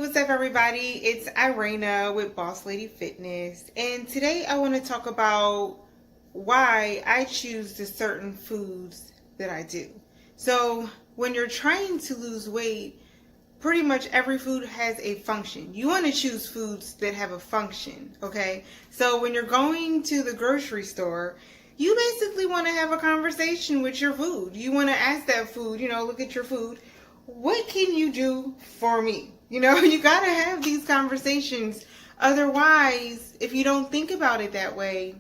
what's up everybody? It's Irena with Boss Lady Fitness, and today I want to talk about why I choose the certain foods that I do. So when you're trying to lose weight, pretty much every food has a function. You want to choose foods that have a function, okay? So when you're going to the grocery store, you basically want to have a conversation with your food. You want to ask that food, look at your food. What can you do for me? You got to have these conversations. Otherwise, if you don't think about it that way,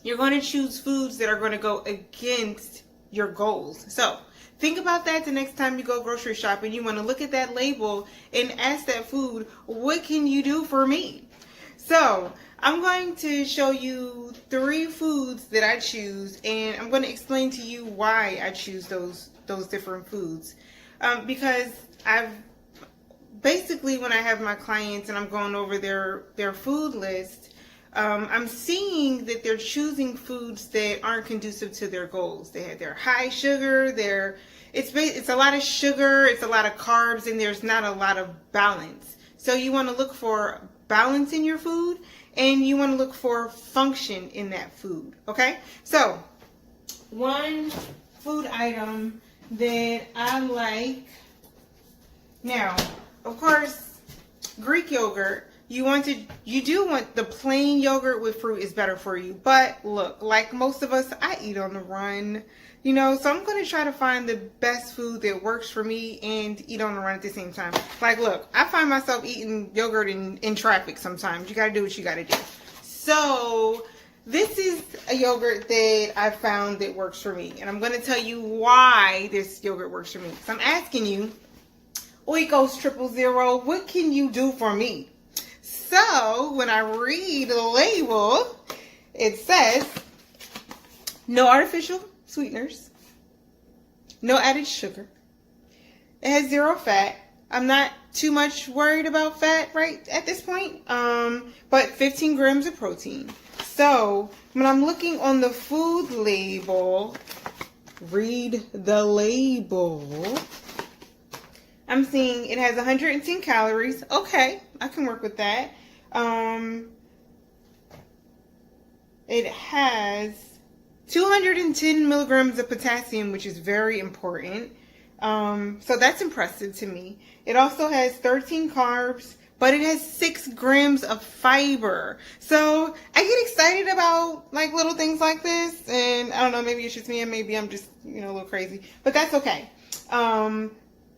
you're going to choose foods that are going to go against your goals. So think about that the next time you go grocery shopping. You want to look at that label and ask that food, what can you do for me? So I'm going to show you 3 foods that I choose, and I'm going to explain to you why I choose those different foods. Because I've basically, when I have my clients and I'm going over their food list, I'm seeing that they're choosing foods that aren't conducive to their goals. They're high sugar, it's a lot of sugar, it's a lot of carbs, and there's not a lot of balance. So you want to look for balance in your food, and you want to look for function in that food, okay? So one food item that I like, now of course, Greek yogurt, you do want the plain yogurt with fruit is better for you. But look, like most of us, I eat on the run, so I'm going to try to find the best food that works for me and eat on the run at the same time. Like, look, I find myself eating yogurt in traffic sometimes. You got to do what you got to do. So this is a yogurt that I found that works for me. And I'm going to tell you why this yogurt works for me. So I'm asking you, Oikos 000, what can you do for me? So when I read the label, it says no artificial sweeteners, no added sugar. It has 0 fat. I'm not too much worried about fat right at this point, but 15 grams of protein. So when I'm looking on the food label, read the label. I'm seeing it has 110 calories. Okay, I can work with that. It has 210 milligrams of potassium, which is very important. So that's impressive to me. It also has 13 carbs, but it has 6 grams of fiber. So I get excited about like little things like this, and I don't know, maybe it's just me and maybe I'm just, a little crazy, but that's okay.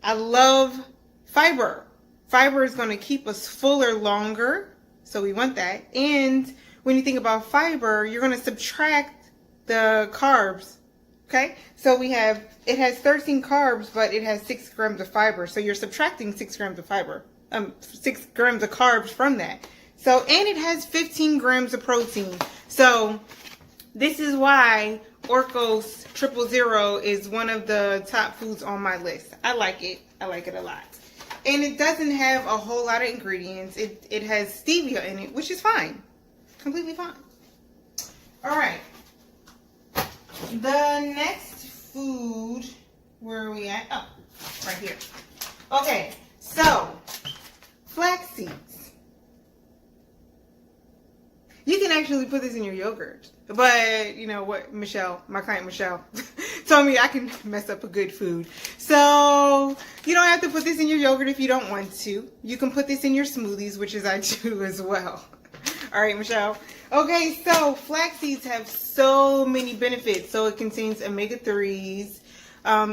I love fiber. Fiber is going to keep us fuller longer, so we want that. And when you think about fiber, you're going to subtract the carbs, okay? So it has 13 carbs, but it has 6 grams of fiber. So you're subtracting 6 grams of fiber, 6 grams of carbs from that. So, and it has 15 grams of protein. So this is why Oikos 000 is one of the top foods on my list. I like it. I like it a lot. And it doesn't have a whole lot of ingredients. It has stevia in it, which is fine. Completely fine. All right. The next food, where are we at? Oh, right here. Okay, so flax seeds. You can actually put this in your yogurt. But you know what, my client Michelle, told me I can mess up a good food. So you don't have to put this in your yogurt if you don't want to. You can put this in your smoothies, which is I do as well. All right, Michelle. Okay, so flax seeds have so many benefits. So it contains omega-3s.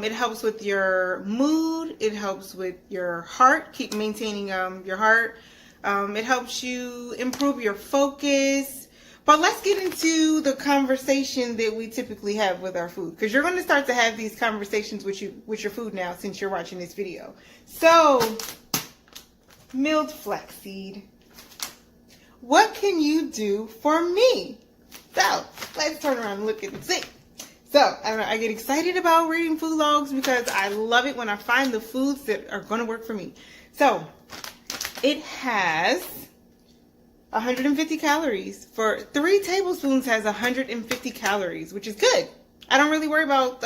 It helps with your mood. It helps with your heart, keep maintaining your heart. It helps you improve your focus. But let's get into the conversation that we typically have with our food, because you're going to start to have these conversations with your food now since you're watching this video. So, milled flaxseed. What can you do for me? So, let's turn around and look and see. So, I get excited about reading food logs because I love it when I find the foods that are going to work for me. So, it has 150 calories. For 3 tablespoons has 150 calories, which is good. I don't really worry about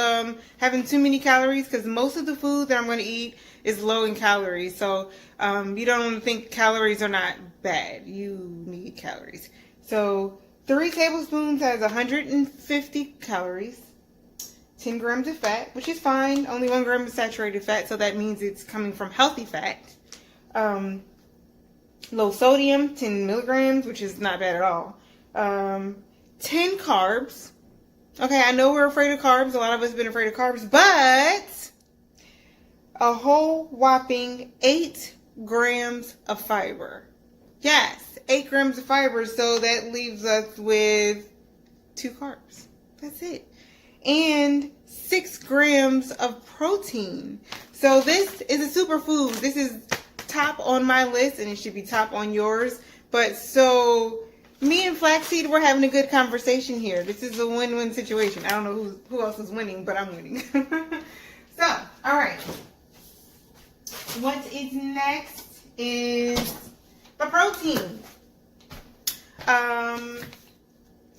having too many calories because most of the food that I'm going to eat is low in calories. So you don't think calories are not bad. You need calories. So 3 tablespoons has 150 calories, 10 grams of fat, which is fine. Only 1 gram of saturated fat, so that means it's coming from healthy fat. Low sodium, 10 milligrams, which is not bad at all. 10 carbs. Okay, I know we're afraid of carbs. A lot of us have been afraid of carbs, but a whole whopping 8 grams of fiber. Yes, 8 grams of fiber, so that leaves us with 2 carbs. That's it. And 6 grams of protein. So this is a superfood. This is top on my list, and it should be top on yours. But so me and Flaxseed, we're having a good conversation here. This is a win-win situation. I don't know who else is winning, but I'm winning. So, all right. What is next is the protein.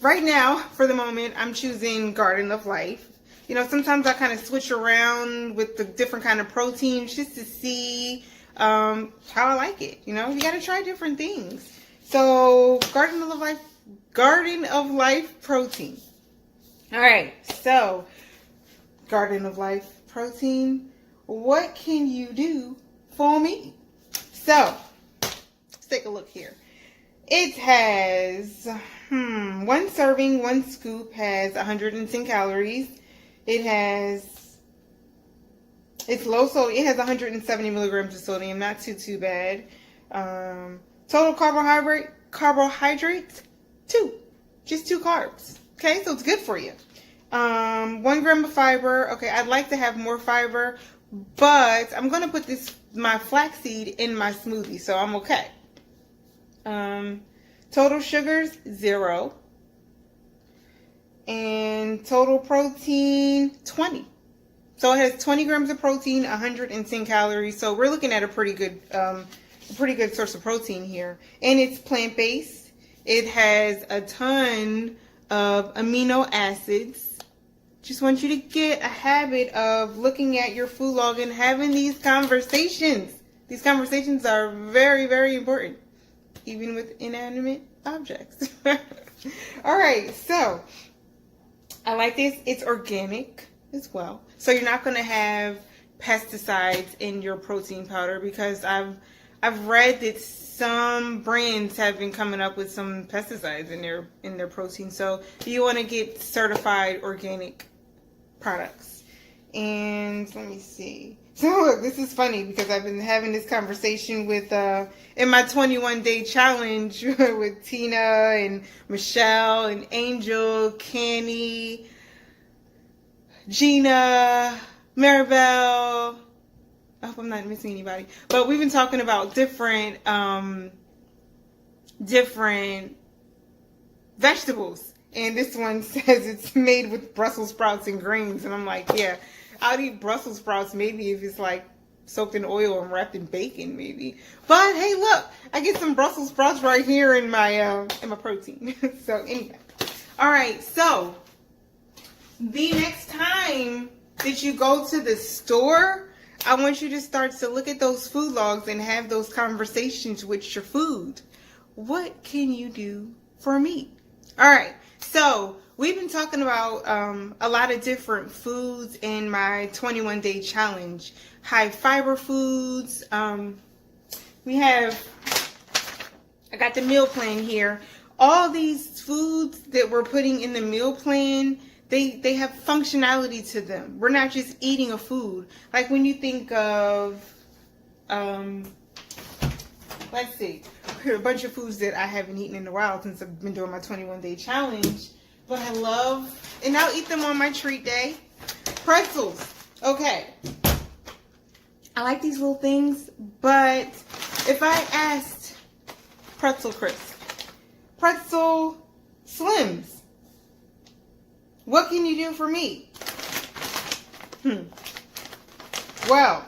Right now, for the moment, I'm choosing Garden of Life. You know, sometimes I kind of switch around with the different kind of proteins just to see how I like it. You know, you got to try different things. So, Garden of Life protein. All right, so Garden of Life protein. What can you do for me? So, let's take a look here. It has 1 serving, 1 scoop has 110 calories. It's low sodium. It has 170 milligrams of sodium. Not too bad. Total carbohydrates, 2. Just 2 carbs. Okay, so it's good for you. 1 gram of fiber. Okay, I'd like to have more fiber, but I'm going to put my flaxseed in my smoothie, so I'm okay. Total sugars, 0. And total protein, 20. So it has 20 grams of protein, 110 calories. So we're looking at a pretty good source of protein here. And it's plant-based. It has a ton of amino acids. Just want you to get a habit of looking at your food log and having these conversations. These conversations are very, very important, even with inanimate objects. All right, so I like this. It's organic as well. So you're not going to have pesticides in your protein powder, because I've read that some brands have been coming up with some pesticides in their protein. So you want to get certified organic products. And let me see. So look, this is funny because I've been having this conversation with in my 21-day challenge with Tina and Michelle and Angel, Canny, Gina, Maribel. I hope I'm not missing anybody. But we've been talking about different vegetables. And this one says it's made with Brussels sprouts and greens. And I'm like, yeah, I'd eat Brussels sprouts maybe if it's like soaked in oil and wrapped in bacon maybe. But hey, look, I get some Brussels sprouts right here in my protein. So anyway. All right, so the next time that you go to the store, I want you to start to look at those food logs and have those conversations with your food. What can you do for me? All right, so we've been talking about a lot of different foods in my 21-day challenge. High fiber foods. I got the meal plan here. All these foods that we're putting in the meal plan, they have functionality to them. We're not just eating a food. Like when you think of, let's see, a bunch of foods that I haven't eaten in a while since I've been doing my 21-day challenge. But I love, and I'll eat them on my treat day. Pretzels. Okay. I like these little things, but if I asked pretzel crisp, pretzel slims, what can you do for me? Well,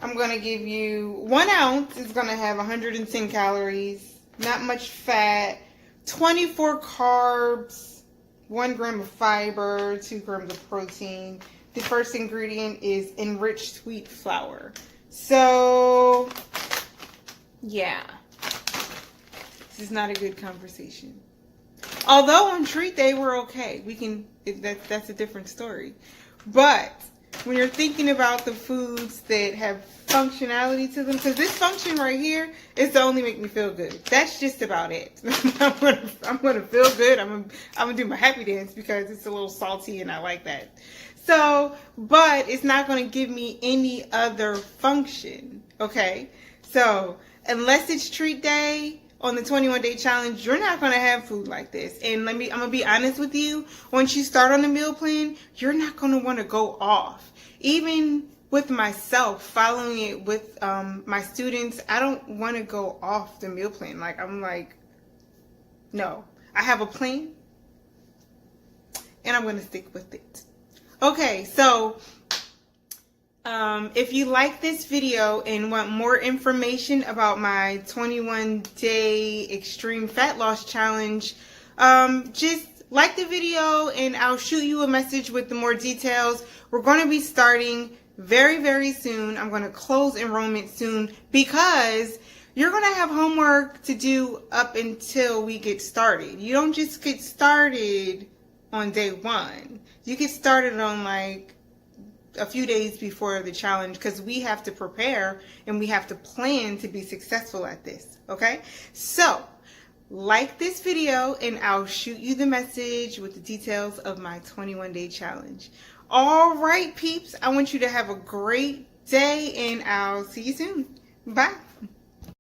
I'm going to give you 1 ounce. It's going to have 110 calories, not much fat, 24 carbs, 1 gram of fiber, 2 grams of protein. The first ingredient is enriched wheat flour. So, yeah. This is not a good conversation. Although on treat day we're okay. That's a different story. But when you're thinking about the foods that have functionality to them, because this function right here is to only make me feel good. That's just about it. I'm gonna feel good. I'm gonna do my happy dance because it's a little salty and I like that. So, but it's not gonna give me any other function. Okay? So, unless it's treat day on the 21-day challenge, you're not going to have food like this. And I'm going to be honest with you, once you start on the meal plan, you're not going to want to go off. Even with myself, following it with my students, I don't want to go off the meal plan. Like, I'm like, no. I have a plan, and I'm going to stick with it. Okay, so if you like this video and want more information about my 21-day extreme fat loss challenge, just like the video and I'll shoot you a message with the more details. We're going to be starting very, very soon. I'm going to close enrollment soon because you're going to have homework to do up until we get started. You don't just get started on day 1. You get started on like a few days before the challenge because we have to prepare and we have to plan to be successful at this. Okay, so like this video and I'll shoot you the message with the details of my 21-day challenge. All right, peeps, I want you to have a great day and I'll see you soon. Bye.